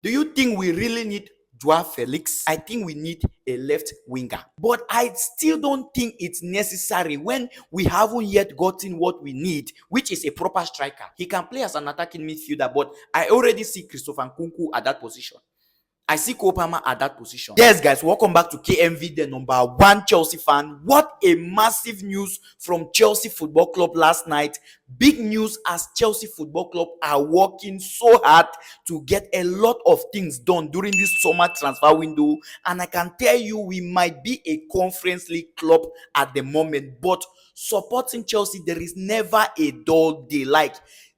Do you think we really need Joao Felix? I think we need a left winger. But I still don't think it's necessary when we haven't yet gotten what we need, which is a proper striker. He can play as an attacking midfielder, but I already see Christopher Nkunku at that position. I see Kopama at that position. Yes, guys, welcome back to KMV, the number one Chelsea fan. What a massive news from Chelsea Football Club last night. Big news as Chelsea Football Club are working so hard to get a lot of things done during this summer transfer window. And I can tell you, we might be a Conference League club at the moment. But supporting Chelsea, there is never a dull day. Like,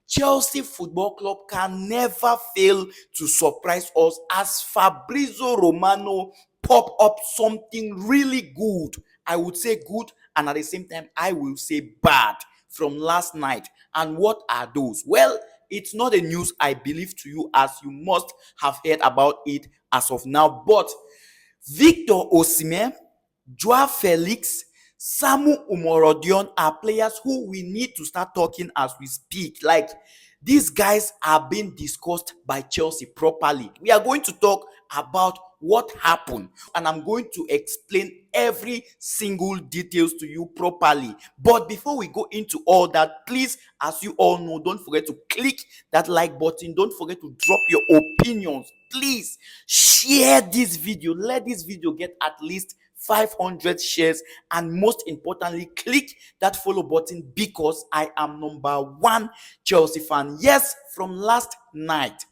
Chelsea Football Club can never fail to surprise us as Fabrizio Romano pop up something really good. I would say good, and at the same time, I will say bad from last night. And what are those? Well, it's not a news I believe to you, as you must have heard about it as of now. But Victor Osimhen, Joao Felix, Samu Omorodion are players who we need to start talking as we speak. Like, these guys are being discussed by Chelsea properly. We are going to talk about what happened, and I'm going to explain every single details to you properly. But before we go into all that, please, as you all know, don't forget to click that like button. Don't forget to drop your opinions. Please share this video. Let this video get at least 500 shares, and most importantly, click that follow button, because I am number one Chelsea fan. Yes, from last night,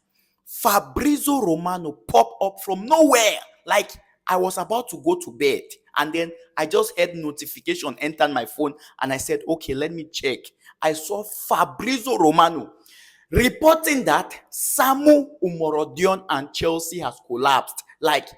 Fabrizio Romano popped up from nowhere. Like, I was about to go to bed, and then I just had notification enter my phone, and I said, okay, let me check. I saw Fabrizio Romano reporting that Samu Omorodion and Chelsea has collapsed. Like,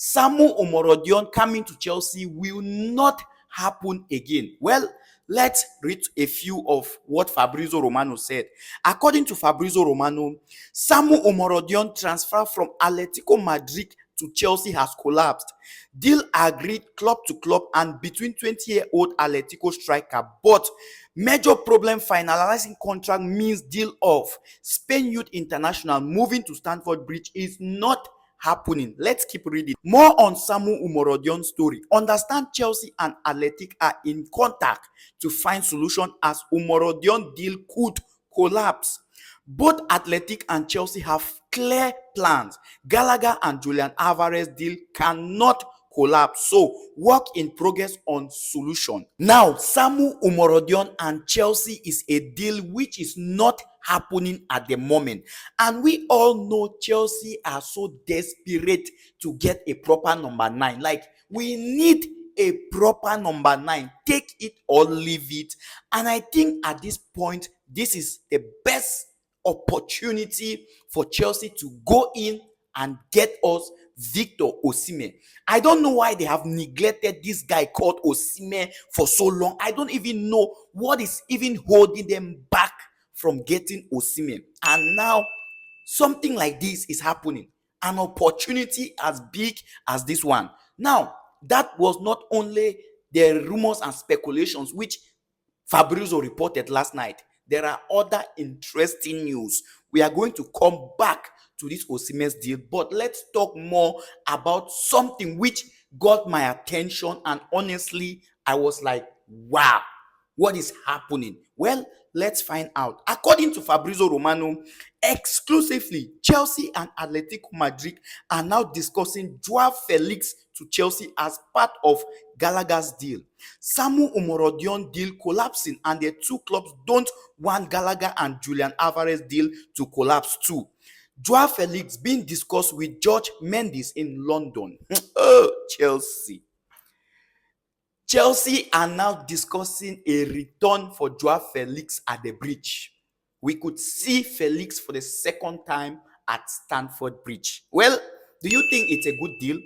Samu Omorodion coming to Chelsea will not happen again. Well, let's read a few of what Fabrizio Romano said. According to Fabrizio Romano, Samu Omorodion transfer from Atletico Madrid to Chelsea has collapsed. Deal agreed club to club and between 20-year-old Atletico striker, but major problem finalizing contract means deal off. Spain Youth International moving to Stamford Bridge is not happening. Let's keep reading. More on Samu Omorodion's story. Understand Chelsea and Athletic are in contact to find solution as Omorodion deal could collapse. Both Athletic and Chelsea have clear plans. Gallagher and Julian Alvarez deal cannot collapse. So, work in progress on solution. Now, Samu Omorodion and Chelsea is a deal which is not happening at the moment. And we all know Chelsea are so desperate to get a proper number 9. Like, we need a proper number 9. Take it or leave it. And I think at this point, this is the best opportunity for Chelsea to go in and get us Victor Osimhen. I don't know why they have neglected this guy called Osimhen for so long. I don't even know what is even holding them back from getting Osimhen. And now something like this is happening. An opportunity as big as this one. Now, that was not only the rumors and speculations which Fabrizio reported last night. There are other interesting news. We are going to come back to this Osimhen's deal, but let's talk more about something which got my attention, and honestly, I was like, wow, what is happening? Well, let's find out. According to Fabrizio Romano, exclusively, Chelsea and Atletico Madrid are now discussing Joao Felix to Chelsea as part of Gallagher's deal. Samu Omorodion deal collapsing, and the two clubs don't want Gallagher and Julian Alvarez deal to collapse too. Joao Felix being discussed with George Mendes in London. Oh, Chelsea. Chelsea are now discussing a return for Joao Felix at the bridge. We could see Felix for the second time at Stamford Bridge. Well, do you think it's a good deal?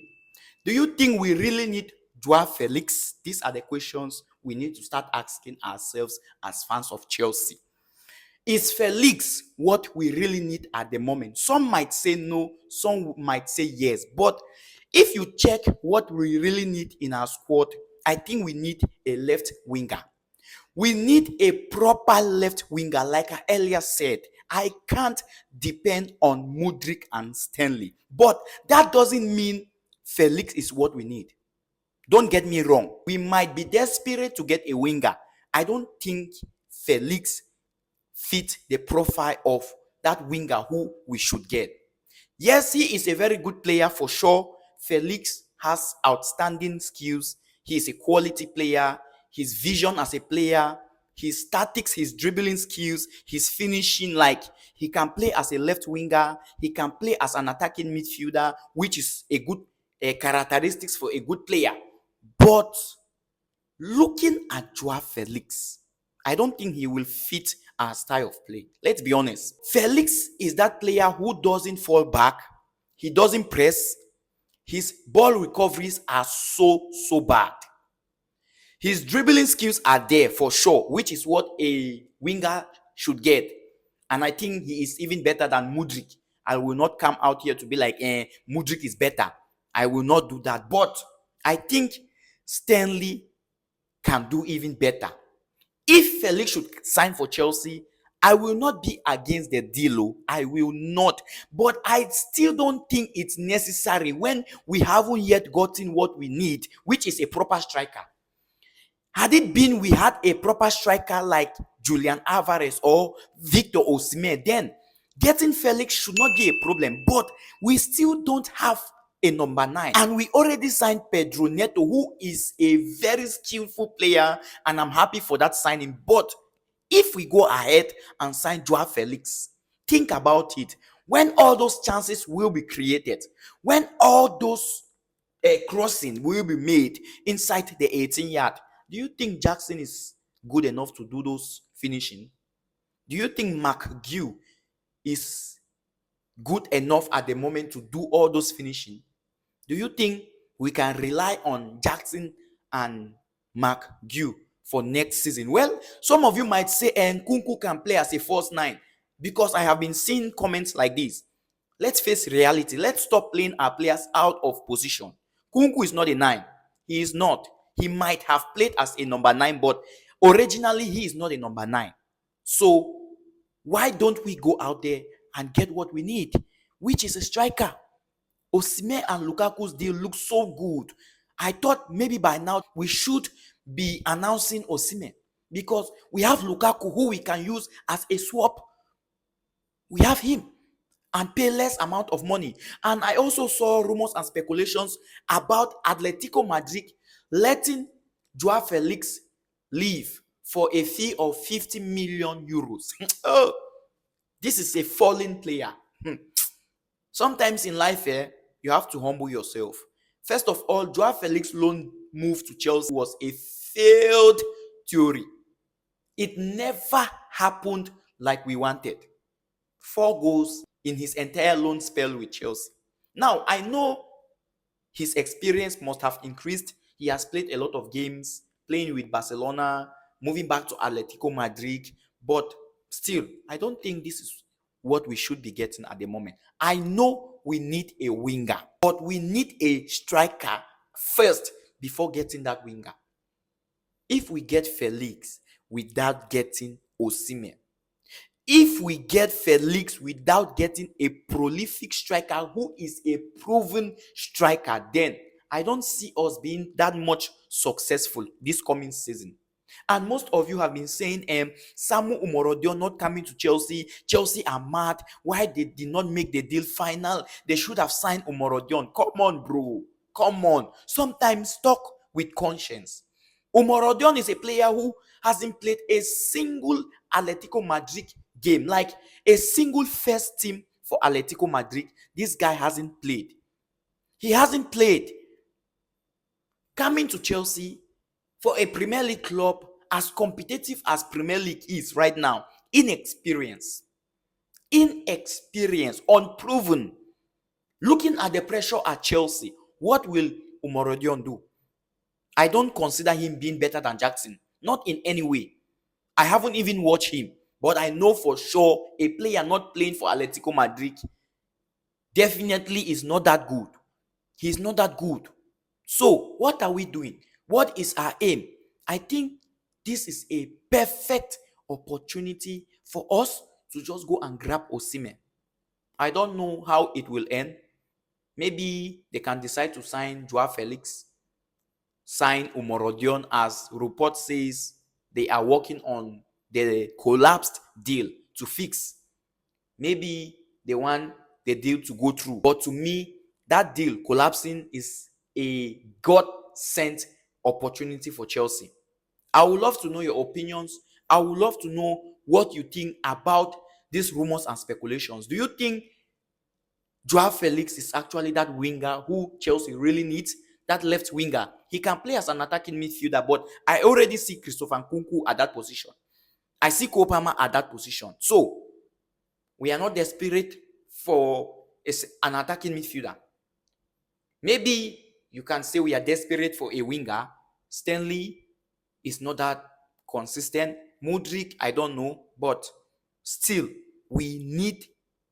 Do you think we really need Joao Felix? These are the questions we need to start asking ourselves as fans of Chelsea. Is Felix what we really need at the moment? Some might say no, some might say yes. But if you check what we really need in our squad, I think we need a left winger. We need a proper left winger, like I earlier said. I can't depend on Mudrik and Stanley. But that doesn't mean Felix is what we need. Don't get me wrong. We might be desperate to get a winger. I don't think Felix fit the profile of that winger who we should get. Yes, he is a very good player for sure. Felix has outstanding skills. He is a quality player. His vision as a player, his tactics, his dribbling skills, his finishing, like he can play as a left winger. He can play as an attacking midfielder, which is a good characteristics for a good player. But looking at Joao Felix, I don't think he will fit our style of play. Let's be honest. Felix is that player who doesn't fall back. He doesn't press. His ball recoveries are so bad. His dribbling skills are there for sure, which is what a winger should get. And I think he is even better than Mudrik. I will not come out here to be like, Mudrik is better. I will not do that. But I think Stanley can do even better. If Felix should sign for Chelsea, I will not be against the deal. I will not. But I still don't think it's necessary when we haven't yet gotten what we need, which is a proper striker. Had it been we had a proper striker like Julian Alvarez or Victor Osimhen, then getting Felix should not be a problem. But we still don't have a number 9. And we already signed Pedro Neto, who is a very skillful player, and I'm happy for that signing. But if we go ahead and sign Joao Felix, think about it. When all those chances will be created, when all those crossing will be made inside the 18-yard, do you think Jackson is good enough to do those finishing? Do you think McGew is good enough at the moment to do all those finishing? Do you think we can rely on Jackson and McGew for next season? Well, some of you might say, and Kunku can play as a false 9, because I have been seeing comments like this. Let's face reality. Let's stop playing our players out of position. Kunku is not a 9. He is not. He might have played as a number 9, but originally he is not a number 9. So why don't we go out there and get what we need, which is a striker? Osimhen and Lukaku's deal looks so good. I thought maybe by now we should be announcing Osimhen, because we have Lukaku who we can use as a swap. We have him and pay less amount of money. And I also saw rumors and speculations about Atletico Madrid letting Joao Felix leave for a fee of 50 million euros. Oh, this is a fallen player. Sometimes in life, you have to humble yourself. First of all, Joao Felix loan move to Chelsea was a failed theory. It never happened like we wanted. 4 goals in his entire loan spell with Chelsea. Now, I know his experience must have increased. He has played a lot of games, playing with Barcelona, moving back to Atletico Madrid. But still, I don't think this is what we should be getting at the moment. I know we need a winger, but we need a striker first before getting that winger. If we get Felix without getting Osimhen, if we get Felix without getting a prolific striker who is a proven striker, then I don't see us being that much successful this coming season. And most of you have been saying, Samu Omorodion not coming to Chelsea. Chelsea are mad. Why they did not make the deal final? They should have signed Omorodion. Come on, bro. Come on. Sometimes talk with conscience. Omorodion is a player who hasn't played a single Atletico Madrid game, like a single first team for Atletico Madrid. This guy hasn't played. He hasn't played. Coming to Chelsea for a Premier League club as competitive as Premier League is right now, inexperience, unproven. Looking at the pressure at Chelsea, what will Omorodion do? I don't consider him being better than Jackson, not in any way. I haven't even watched him, but I know for sure a player not playing for Atletico Madrid definitely is not that good. He's not that good. So what are we doing? What is our aim? I think this is a perfect opportunity for us to just go and grab Osimhen. I don't know how it will end. Maybe they can decide to sign Joao Felix, sign Omorodion, as report says they are working on the collapsed deal to fix. Maybe they want the deal to go through. But to me, that deal collapsing is a God sent opportunity for Chelsea. I would love to know your opinions. I would love to know what you think about these rumors and speculations. Do you think Joao Felix is actually that winger who Chelsea really needs? That left winger. He can play as an attacking midfielder, but I already see Christopher Nkunku at that position. I see Kopama at that position. So, we are not desperate for an attacking midfielder. Maybe you can say we are desperate for a winger. Stanley is not that consistent. Mudryk, I don't know. But still, we need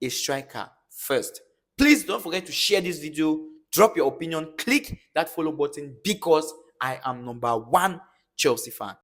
a striker first. Please don't forget to share this video. Drop your opinion. Click that follow button because I am #1 Chelsea fan.